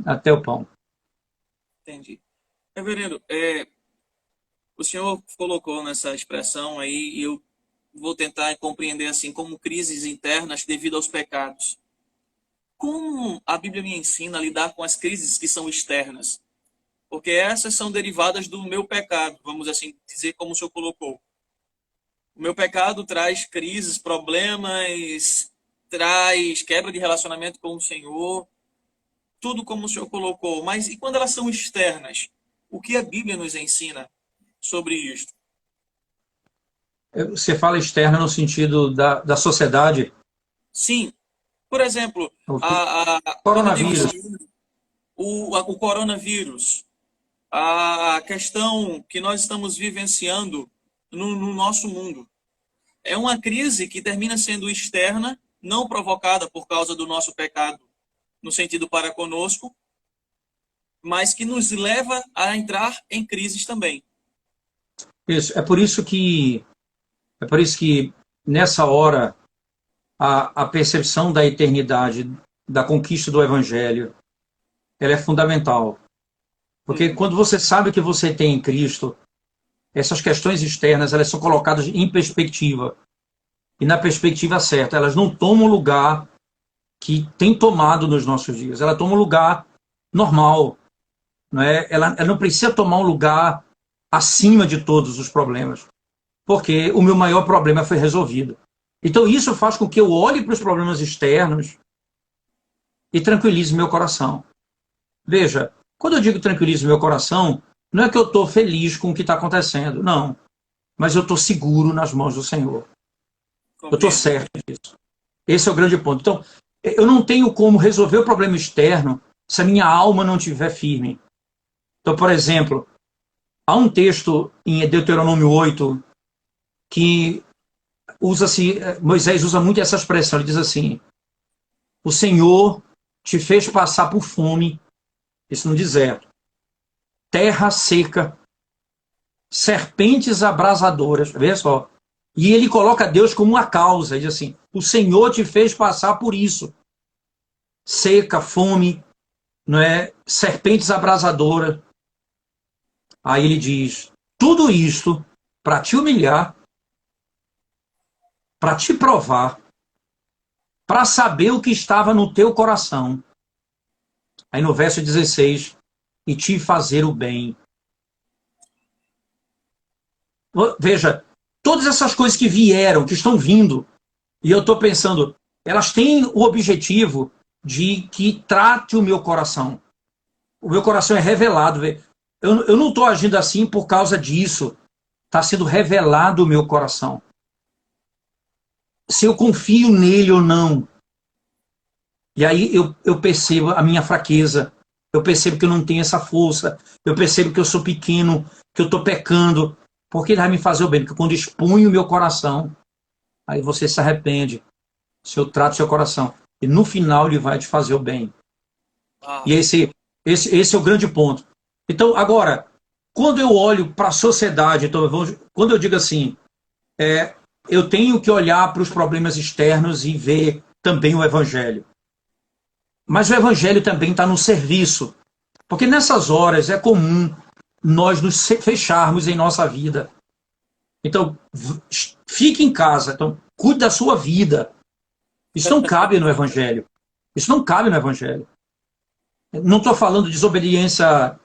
Até o pão. Entendi. Reverendo, o senhor colocou nessa expressão aí, e eu vou tentar compreender assim como crises internas devido aos pecados. como a Bíblia me ensina a lidar com as crises que são externas? Porque essas são derivadas do meu pecado, vamos assim dizer, como o senhor colocou. O meu pecado traz crises, problemas, traz quebra de relacionamento com o Senhor, tudo como o senhor colocou. Mas e quando elas são externas? O que a Bíblia nos ensina sobre isto? Você fala externa no sentido da sociedade, Sim, por exemplo, o quando eu digo coronavírus. o coronavírus, a questão que nós estamos vivenciando no nosso mundo. É uma crise que termina sendo externa, não provocada por causa do nosso pecado, no sentido para conosco, mas que nos leva a entrar em crises também. Isso, é por isso que nessa hora a percepção da eternidade, da conquista do evangelho, ela é fundamental. Porque quando você sabe o que você tem em Cristo, essas questões externas, elas são colocadas em perspectiva. E na perspectiva certa, elas não tomam o lugar que tem tomado nos nossos dias. Ela toma um lugar normal. Não é? Ela não precisa tomar um lugar acima de todos os problemas. Porque o meu maior problema foi resolvido. Então isso faz com que eu olhe para os problemas externos e tranquilize meu coração. Veja, quando eu digo tranquilize meu coração, não é que eu estou feliz com o que está acontecendo, não. Mas eu estou seguro nas mãos do Senhor. Eu estou certo disso. Esse é o grande ponto. Então, eu não tenho como resolver o problema externo se a minha alma não estiver firme. Então, por exemplo, há um texto em Deuteronômio 8 que Moisés usa muito essa expressão. Ele diz assim: o Senhor te fez passar por fome, isso no deserto, terra seca, serpentes abrasadoras, vê só. E ele coloca Deus como uma causa, ele diz assim: o Senhor te fez passar por isso, seca, fome, não é? Serpentes abrasadoras. Aí ele diz: tudo isto para te humilhar, para te provar, para saber o que estava no teu coração. Aí no verso 16, e te fazer o bem. Veja, todas essas coisas que vieram, que estão vindo, e eu estou pensando, elas têm o objetivo de que trate o meu coração. O meu coração é revelado. Eu não estou agindo assim por causa disso. Está sendo revelado o meu coração. Se eu confio nele ou não. E aí eu percebo a minha fraqueza. Eu percebo que eu não tenho essa força. Eu percebo que eu sou pequeno, que eu estou pecando. Porque ele vai me fazer o bem. Porque quando expunho o meu coração, aí você se arrepende. Se eu trato o seu coração. E no final ele vai te fazer o bem. E esse é o grande ponto. Então, agora, quando eu olho para a sociedade, então, quando eu digo assim, eu tenho que olhar para os problemas externos e ver também o evangelho. Mas o evangelho também está no serviço. Porque nessas horas é comum nós nos fecharmos em nossa vida. Então, fique em casa. Então, cuide da sua vida. Isso não cabe no evangelho. Isso não cabe no evangelho. Não estou falando de desobediência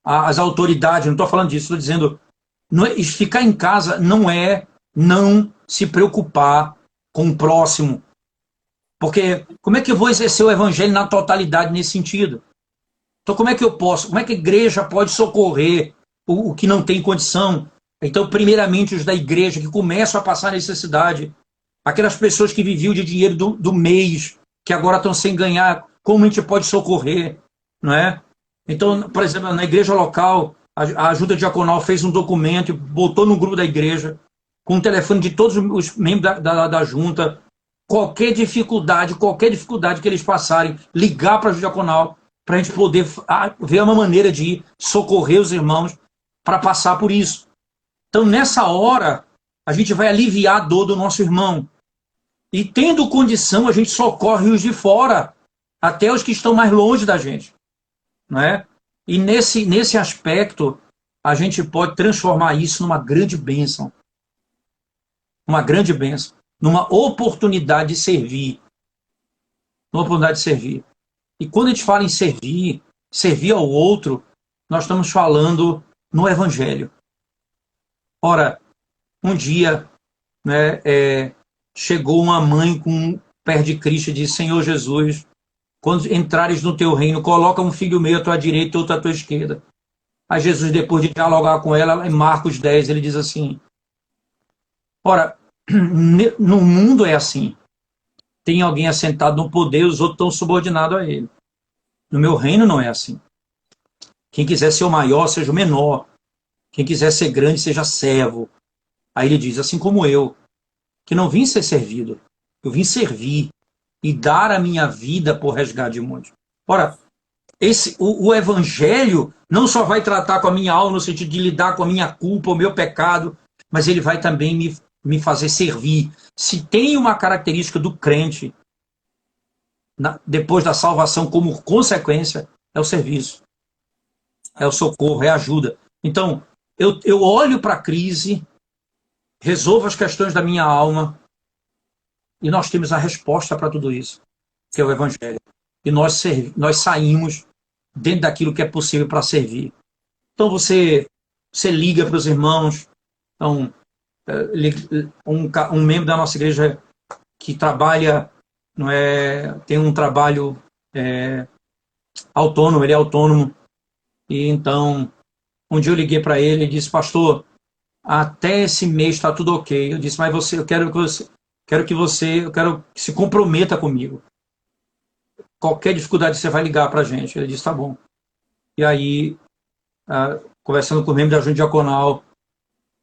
às autoridades, não estou falando disso. Estou dizendo, ficar em casa não é não se preocupar com o próximo. Porque como é que eu vou exercer o evangelho na totalidade nesse sentido? Então como é que eu posso? Como é que a igreja pode socorrer o que não tem condição? Então, primeiramente, os da igreja que começam a passar necessidade. Aquelas pessoas que viviam de dinheiro do mês, que agora estão sem ganhar, como a gente pode socorrer? Não é? Então, por exemplo, na igreja local, a ajuda diaconal fez um documento, botou no grupo da igreja, com o telefone de todos os membros da junta. Qualquer dificuldade que eles passarem, ligar para a diaconal, para a gente poder ver uma maneira de socorrer os irmãos para passar por isso. Então, nessa hora, a gente vai aliviar a dor do nosso irmão. E tendo condição, a gente socorre os de fora, até os que estão mais longe da gente. Não é? E nesse aspecto, a gente pode transformar isso numa grande bênção. Uma grande bênção. Numa oportunidade de servir. numa oportunidade de servir. E quando a gente fala em servir, servir ao outro, nós estamos falando no Evangelho. Ora, um dia, né, chegou uma mãe com pé de Cristo e disse: Senhor Jesus, quando entrares no teu reino, coloca um filho meu à tua direita e outro à tua esquerda. Aí Jesus, depois de dialogar com ela, em Marcos 10, ele diz assim: ora, no mundo é assim. Tem alguém assentado no poder, os outros estão subordinados a ele. No meu reino não é assim. Quem quiser ser o maior, seja o menor. Quem quiser ser grande, seja servo. Aí ele diz: assim como eu, que não vim ser servido, eu vim servir e dar a minha vida por resgate de muitos. Ora, o Evangelho não só vai tratar com a minha alma no sentido de lidar com a minha culpa, o meu pecado, mas ele vai também me fazer servir. Se tem uma característica do crente, depois da salvação como consequência, é o serviço, é o socorro, é a ajuda. Então, eu olho para a crise, resolvo as questões da minha alma, e nós temos a resposta para tudo isso, que é o Evangelho. E nós saímos dentro daquilo que é possível para servir. Então você liga para os irmãos. Então, um membro da nossa igreja que trabalha, tem um trabalho autônomo, ele é autônomo, e então um dia eu liguei para ele e disse: pastor, até esse mês está tudo ok. Eu disse: mas eu quero que você se comprometa comigo. Qualquer dificuldade você vai ligar para a gente. Ele disse: tá bom. E aí, conversando com o membro da junta diaconal,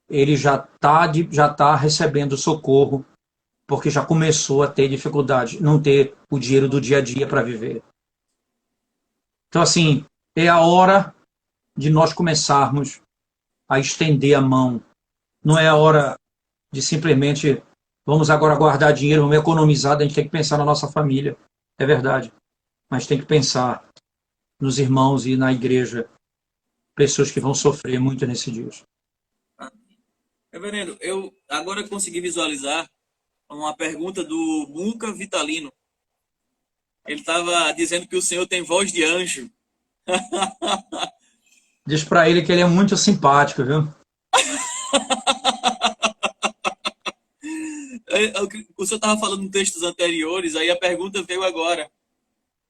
ele já tá recebendo socorro, porque já começou a ter dificuldade, não ter o dinheiro do dia a dia para viver. Então, assim, é a hora de nós começarmos a estender a mão. Não é a hora de simplesmente vamos agora guardar dinheiro, vamos economizar. A gente tem que pensar na nossa família. É verdade. Mas tem que pensar nos irmãos e na igreja, pessoas que vão sofrer muito nesses dias. Reverendo, eu agora consegui visualizar uma pergunta do Muca Vitalino. Ele estava dizendo que o senhor tem voz de anjo. Diz para ele que ele é muito simpático, viu? O senhor estava falando em textos anteriores, aí a pergunta veio agora.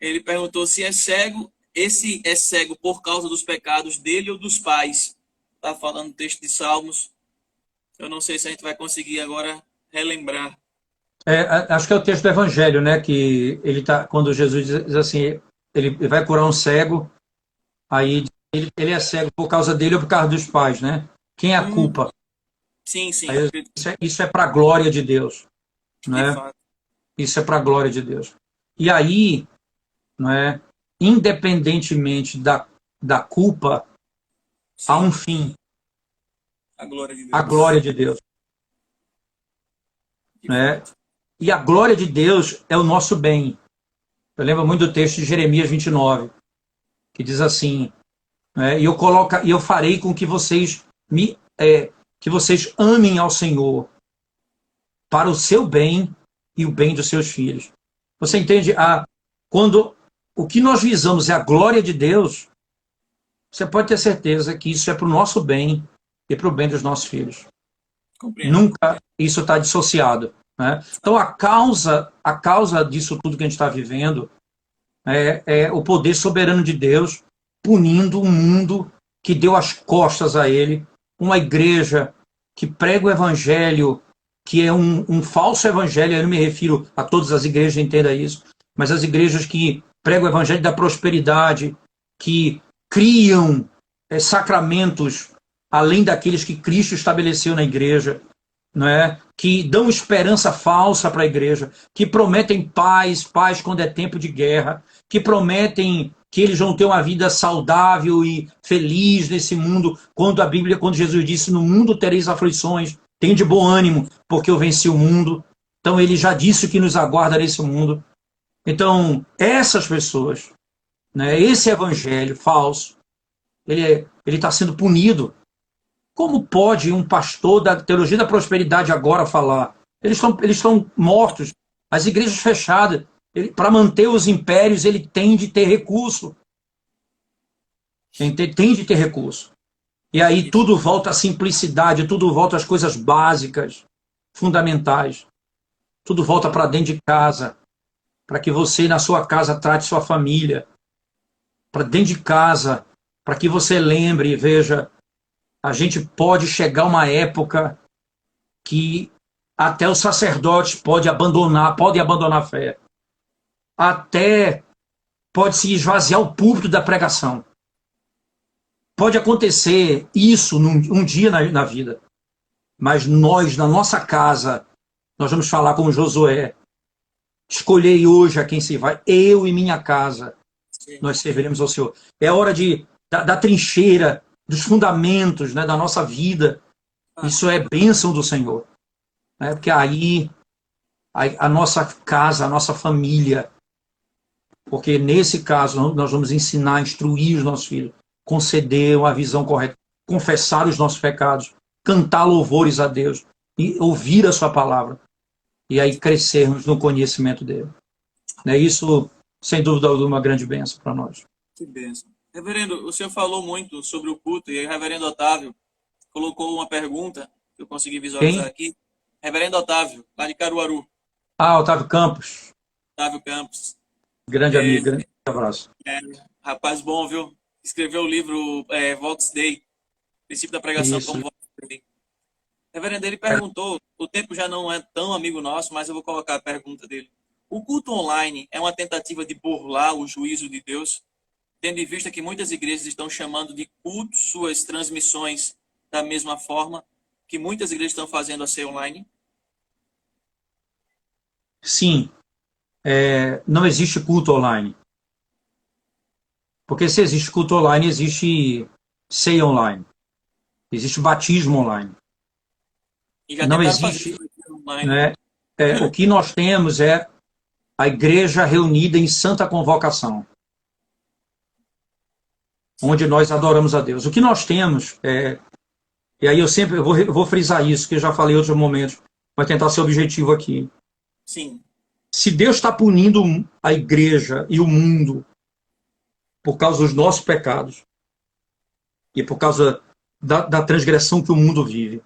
Ele perguntou se é cego, esse é cego por causa dos pecados dele ou dos pais. Está falando no texto de Salmos. Eu não sei se a gente vai conseguir agora relembrar. Acho que é o texto do Evangelho, né? Que ele tá, quando Jesus diz assim, ele vai curar um cego, aí ele é cego por causa dele ou por causa dos pais, né? Quem é a culpa? Sim. Aí, isso é para a glória de Deus, né? De fato. Isso é para a glória de Deus. E aí, né? Independentemente da culpa, Sim. há um fim. A glória de Deus. A glória de Deus. Né? E a glória de Deus é o nosso bem. Eu lembro muito do texto de Jeremias 29, que diz assim, né, e eu farei com que vocês que vocês amem ao Senhor para o seu bem e o bem dos seus filhos. Você entende? Quando o que nós visamos é a glória de Deus, você pode ter certeza que isso é para o nosso bem e para o bem dos nossos filhos. Compreendo. Nunca isso está dissociado. Né? Então, a causa disso tudo que a gente está vivendo é o poder soberano de Deus punindo um mundo que deu as costas a ele, uma igreja que prega o evangelho, que é um falso evangelho. Eu não me refiro a todas as igrejas, entenda isso, mas as igrejas que pregam o evangelho da prosperidade, que criam sacramentos além daqueles que Cristo estabeleceu na igreja, não é? Que dão esperança falsa para a igreja, que prometem paz quando é tempo de guerra, que prometem que eles vão ter uma vida saudável e feliz nesse mundo, quando Jesus disse: no mundo tereis aflições, tem de bom ânimo, porque eu venci o mundo. Então ele já disse o que nos aguarda nesse mundo. Então, essas pessoas, né, esse evangelho falso, ele está sendo punido. Como pode um pastor da teologia da prosperidade agora falar? Eles estão mortos, as igrejas fechadas. Para manter os impérios, ele tem de ter recurso. Tem de ter recurso. E aí tudo volta à simplicidade, tudo volta às coisas básicas, fundamentais. Tudo volta para dentro de casa, para que você, na sua casa, trate sua família. Para dentro de casa, para que você lembre e veja, a gente pode chegar a uma época que até os sacerdotes podem abandonar a fé. Até pode se esvaziar o púlpito da pregação. Pode acontecer isso um dia na vida. Mas nós, na nossa casa, nós vamos falar como Josué. Escolhei hoje a quem se vai. Eu e minha casa, nós serviremos ao Senhor. É hora da trincheira, dos fundamentos, né, da nossa vida. Isso é bênção do Senhor. Né? Porque aí a nossa casa, a nossa família, porque nesse caso nós vamos ensinar, instruir os nossos filhos, conceder uma visão correta, confessar os nossos pecados, cantar louvores a Deus e ouvir a sua palavra. E aí crescermos no conhecimento dele. Né? Isso, sem dúvida alguma, uma grande bênção para nós. Que bênção. Reverendo, o senhor falou muito sobre o culto e o reverendo Otávio colocou uma pergunta que eu consegui visualizar aqui. Reverendo Otávio, lá de Caruaru. Otávio Campos. Otávio Campos. Grande amigo, grande abraço. Rapaz bom, viu? Escreveu o livro Vox Dei, Princípio da Pregação como Vox Dei. Reverendo, ele perguntou, o tempo já não é tão amigo nosso, mas eu vou colocar a pergunta dele. O culto online é uma tentativa de burlar o juízo de Deus, tendo em vista que muitas igrejas estão chamando de culto suas transmissões da mesma forma que muitas igrejas estão fazendo a ser online? Sim. Não existe culto online. Porque se existe culto online, existe ceia online. Existe batismo online. Não existe. Né, o que nós temos é a igreja reunida em santa convocação, onde nós adoramos a Deus. O que nós temos e aí eu vou frisar isso, que eu já falei em outros momentos, vai tentar ser objetivo aqui. Sim. Se Deus está punindo a igreja e o mundo por causa dos nossos pecados e por causa da transgressão que o mundo vive,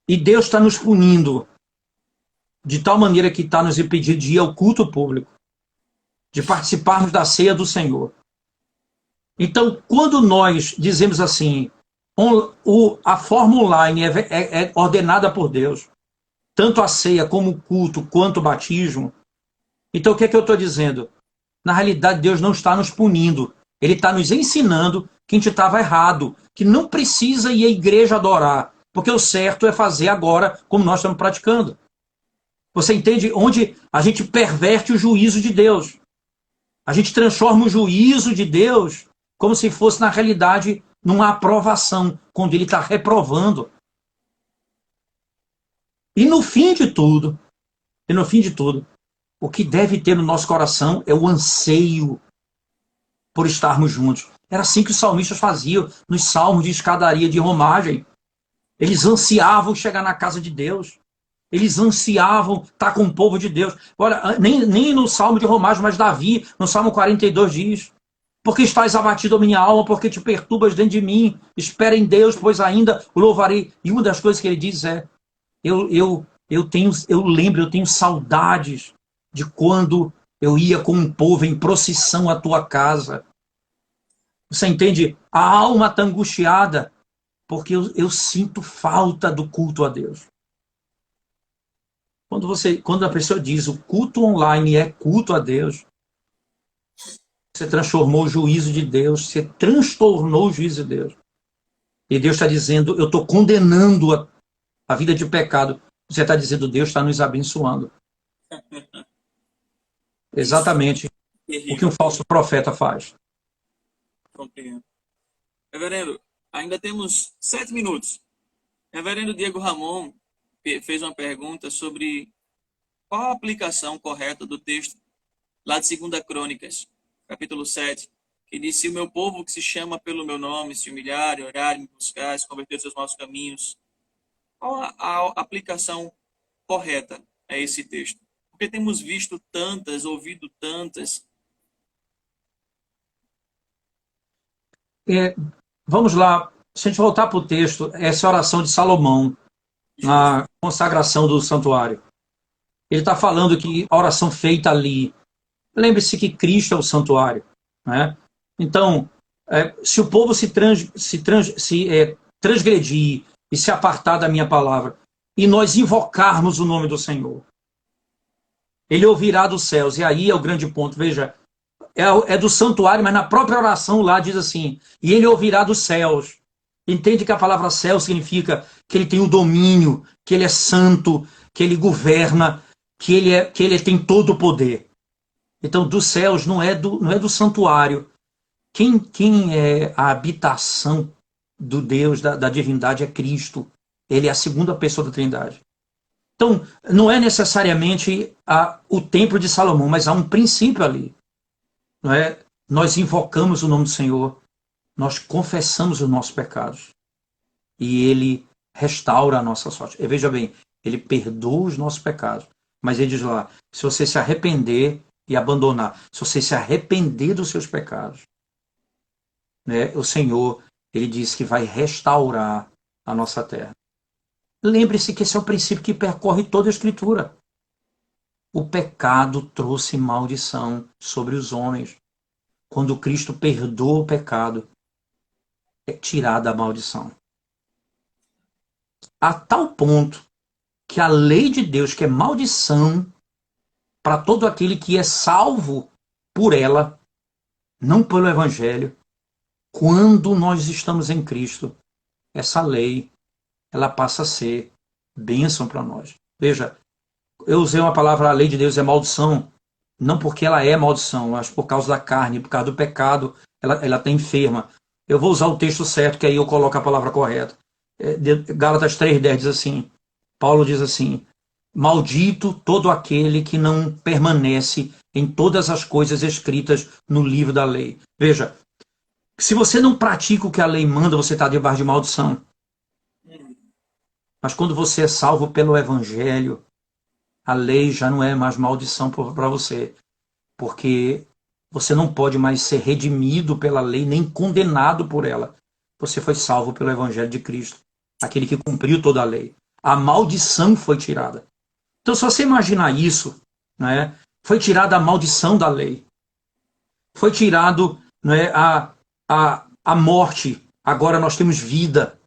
e Deus está nos punindo de tal maneira que está nos impedindo de ir ao culto público, de participarmos da ceia do Senhor. Então, quando nós dizemos assim, a forma online é ordenada por Deus, tanto a ceia como o culto, quanto o batismo, então o que é que eu estou dizendo? Na realidade, Deus não está nos punindo, Ele está nos ensinando que a gente estava errado, que não precisa ir à igreja adorar, porque o certo é fazer agora como nós estamos praticando. Você entende onde a gente perverte o juízo de Deus? A gente transforma o juízo de Deus como se fosse, na realidade, numa aprovação, quando Ele está reprovando. E no fim de tudo, o que deve ter no nosso coração é o anseio por estarmos juntos. Era assim que os salmistas faziam nos salmos de escadaria de romagem. Eles ansiavam chegar na casa de Deus. Eles ansiavam estar com o povo de Deus. Olha, nem no salmo de romagem, mas Davi, no salmo 42 diz: porque estás abatido a minha alma, porque te perturbas dentro de mim. Espera em Deus, pois ainda o louvarei. E uma das coisas que ele diz é: eu tenho saudades de quando eu ia com um povo em procissão à tua casa. Você entende? A alma está angustiada porque eu sinto falta do culto a Deus. Quando a pessoa diz o culto online é culto a Deus, você transformou o juízo de Deus, você transtornou o juízo de Deus. E Deus está dizendo, eu estou condenando a vida de pecado. Você está dizendo, Deus está nos abençoando. Exatamente o que um falso profeta faz. Compreendo. Reverendo, ainda temos 7 minutos. Reverendo Diego Ramon fez uma pergunta sobre qual a aplicação correta do texto lá de 2 Crônicas, capítulo 7, que diz: se o meu povo que se chama pelo meu nome se humilhar, orar, me buscar, se converter os seus maus caminhos. Qual a aplicação correta a esse texto? Por Porque temos visto tantas, ouvido tantas. Vamos lá, se a gente voltar para o texto, essa oração de Salomão, Justo. na consagração do santuário. Ele está falando que a oração feita ali. Lembre-se que Cristo é o santuário. Né? Então, se o povo transgredir e se apartar da minha palavra, e nós invocarmos o nome do Senhor, ele ouvirá dos céus. E aí é o grande ponto. Veja, é do santuário, mas na própria oração lá diz assim: e ele ouvirá dos céus. Entende que a palavra céu significa que ele tem o domínio, que ele é santo, que ele governa, que ele tem todo o poder. Então, dos céus não é do santuário. Quem é a habitação do Deus, da divindade, é Cristo. Ele é a segunda pessoa da Trindade. Então, não é necessariamente o templo de Salomão, mas há um princípio ali. Não é? Nós invocamos o nome do Senhor, nós confessamos os nossos pecados e ele restaura a nossa sorte. E veja bem, ele perdoa os nossos pecados, mas ele diz lá: se você se arrepender e abandonar, se você se arrepender dos seus pecados, né, o Senhor, ele diz que vai restaurar a nossa terra. Lembre-se que esse é o princípio que percorre toda a Escritura. O pecado trouxe maldição sobre os homens. Quando Cristo perdoa o pecado, é tirada a maldição. A tal ponto que a lei de Deus, que é maldição para todo aquele que é salvo por ela, não pelo Evangelho, quando nós estamos em Cristo, essa lei ela passa a ser bênção para nós. Veja, eu usei uma palavra, a lei de Deus é maldição, não porque ela é maldição, mas por causa da carne, por causa do pecado, ela está enferma. Eu vou usar o texto certo, que aí eu coloco a palavra correta. Gálatas 3,10 diz assim, Paulo diz assim: maldito todo aquele que não permanece em todas as coisas escritas no livro da lei. Veja, se você não pratica o que a lei manda, você está debaixo de maldição. Mas quando você é salvo pelo Evangelho, a lei já não é mais maldição para você, porque você não pode mais ser redimido pela lei, nem condenado por ela. Você foi salvo pelo Evangelho de Cristo, aquele que cumpriu toda a lei. A maldição foi tirada. Então, se você imaginar isso, né, foi tirada a maldição da lei. Foi tirado, né, a morte. Agora nós temos vida.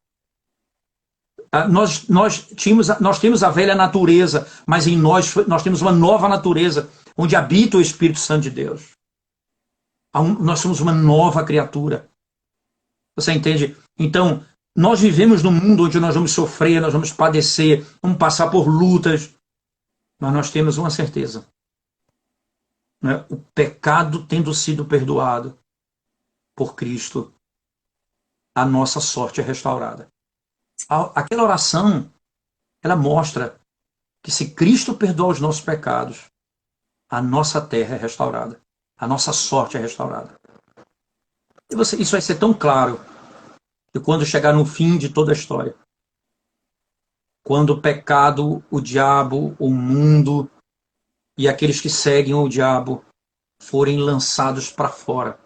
Nós temos a velha natureza, mas em nós temos uma nova natureza, onde habita o Espírito Santo de Deus. Nós somos uma nova criatura. Você entende? Então, nós vivemos num mundo onde nós vamos sofrer, nós vamos padecer, vamos passar por lutas, mas nós temos uma certeza. Né? O pecado tendo sido perdoado por Cristo, a nossa sorte é restaurada. Aquela oração, ela mostra que se Cristo perdoa os nossos pecados, a nossa terra é restaurada, a nossa sorte é restaurada. Isso vai ser tão claro que quando chegar no fim de toda a história, quando o pecado, o diabo, o mundo e aqueles que seguem o diabo forem lançados para fora,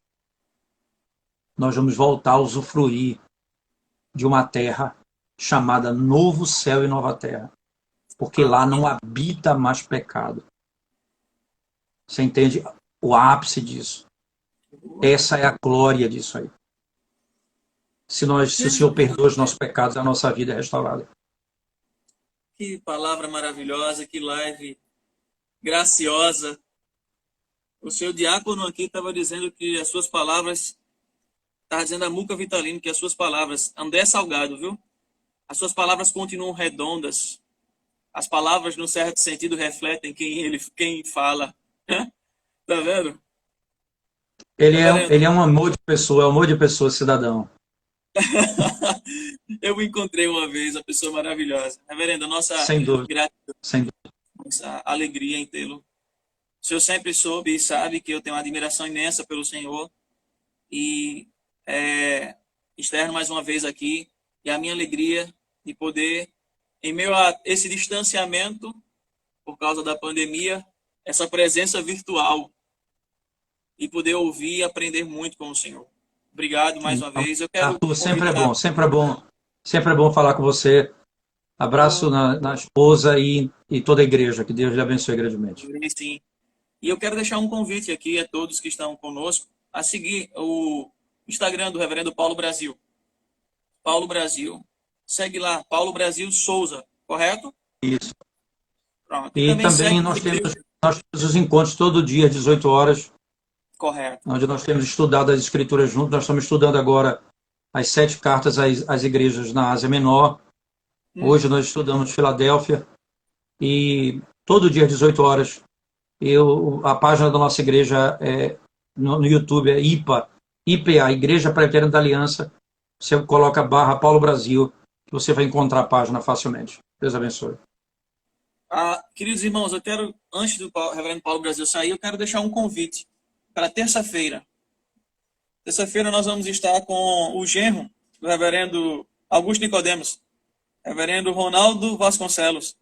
nós vamos voltar a usufruir de uma terra chamada Novo Céu e Nova Terra, porque lá não habita mais pecado. Você entende o ápice disso? Essa é a glória disso aí. Se o Senhor perdoa os nossos pecados, a nossa vida é restaurada. Que palavra maravilhosa, que live graciosa. O seu diácono aqui estava dizendo que as suas palavras, estava dizendo a Muca Vitalino que as suas palavras, André Salgado, viu? As suas palavras continuam redondas. As palavras, no certo sentido, refletem quem fala. Tá vendo? Ele é um amor de pessoa, cidadão. Eu encontrei uma vez a pessoa maravilhosa. Reverendo, a nossa Sem dúvida. gratidão, Sem dúvida. nossa alegria em tê-lo. O senhor sempre soube e sabe que eu tenho uma admiração imensa pelo Senhor. E externo mais uma vez aqui. E a minha alegria de poder, em meio a esse distanciamento, por causa da pandemia, essa presença virtual e poder ouvir e aprender muito com o Senhor. Obrigado mais uma vez. Eu quero Arthur, sempre é convidar... bom, sempre é bom. Sempre é bom falar com você. Abraço na esposa e toda a igreja. Que Deus lhe abençoe grandemente. Sim. E eu quero deixar um convite aqui a todos que estão conosco a seguir o Instagram do Reverendo Paulo Brasil. Paulo Brasil. Segue lá, Paulo Brasil Souza, correto? Isso. Pronto. E também segue nós temos os encontros todo dia, às 18 horas, correto. onde nós temos estudado as escrituras juntos. Nós estamos estudando agora as 7 cartas às igrejas na Ásia Menor. Hoje nós estudamos Filadélfia. E todo dia, às 18 horas, a página da nossa igreja no YouTube é IPA, Igreja Presbiteriana da Aliança. Você coloca /Paulo Brasil, que você vai encontrar a página facilmente. Deus abençoe. Queridos irmãos, eu quero, antes do Reverendo Paulo Brasil sair, eu quero deixar um convite para terça-feira. Terça-feira nós vamos estar com o genro do Reverendo Augusto Nicodemos, Reverendo Ronaldo Vasconcelos,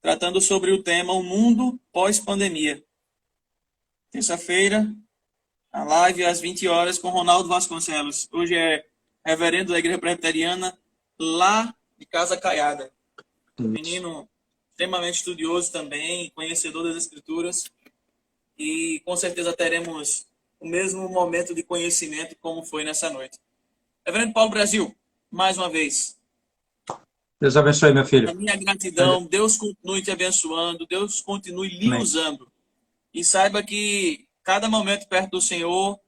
tratando sobre o tema O Mundo Pós-Pandemia. Terça-feira, a live às 20 horas com Ronaldo Vasconcelos. Hoje é reverendo da Igreja Presbiteriana lá de Casa Caiada. Menino extremamente estudioso também, conhecedor das Escrituras. E com certeza teremos o mesmo momento de conhecimento como foi nessa noite. Reverendo Paulo Brasil, mais uma vez. Deus abençoe, meu filho. A minha gratidão, Deus continue te abençoando, Deus continue lhe usando. E saiba que cada momento perto do Senhor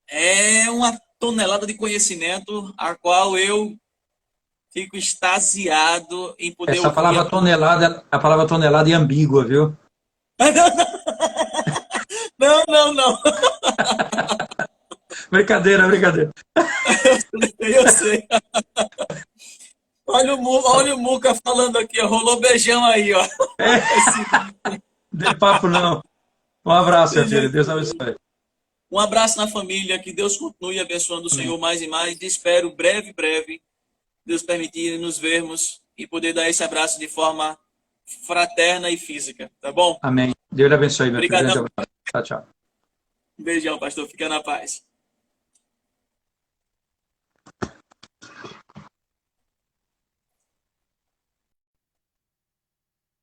é uma tonelada de conhecimento, a qual eu fico extasiado em poder Essa ouvir. a palavra tonelada é ambígua, viu? Não. Brincadeira. Eu sei. Olha o Muca falando aqui, ó, rolou beijão aí, ó. Dê papo não. Um abraço, meu filho. Deus abençoe. Um abraço na família, que Deus continue abençoando o Senhor mais e mais. E espero breve, Deus permitir nos vermos e poder dar esse abraço de forma fraterna e física, tá bom? Amém. Deus lhe abençoe, meu filho. Obrigadão. Tchau. Um beijão, pastor. Fica na paz.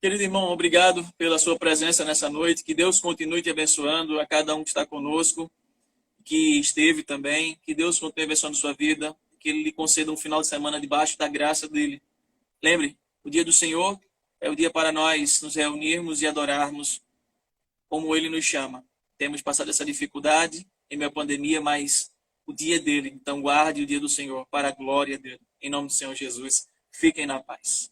Querido irmão, obrigado pela sua presença nessa noite. Que Deus continue te abençoando, a cada um que está conosco, que esteve também. Que Deus continue abençoando sua vida. Que Ele lhe conceda um final de semana debaixo da graça dEle. Lembre, o dia do Senhor é o dia para nós nos reunirmos e adorarmos como Ele nos chama. Temos passado essa dificuldade em meio à pandemia, mas o dia dEle. Então guarde o dia do Senhor para a glória dEle. Em nome do Senhor Jesus, fiquem na paz.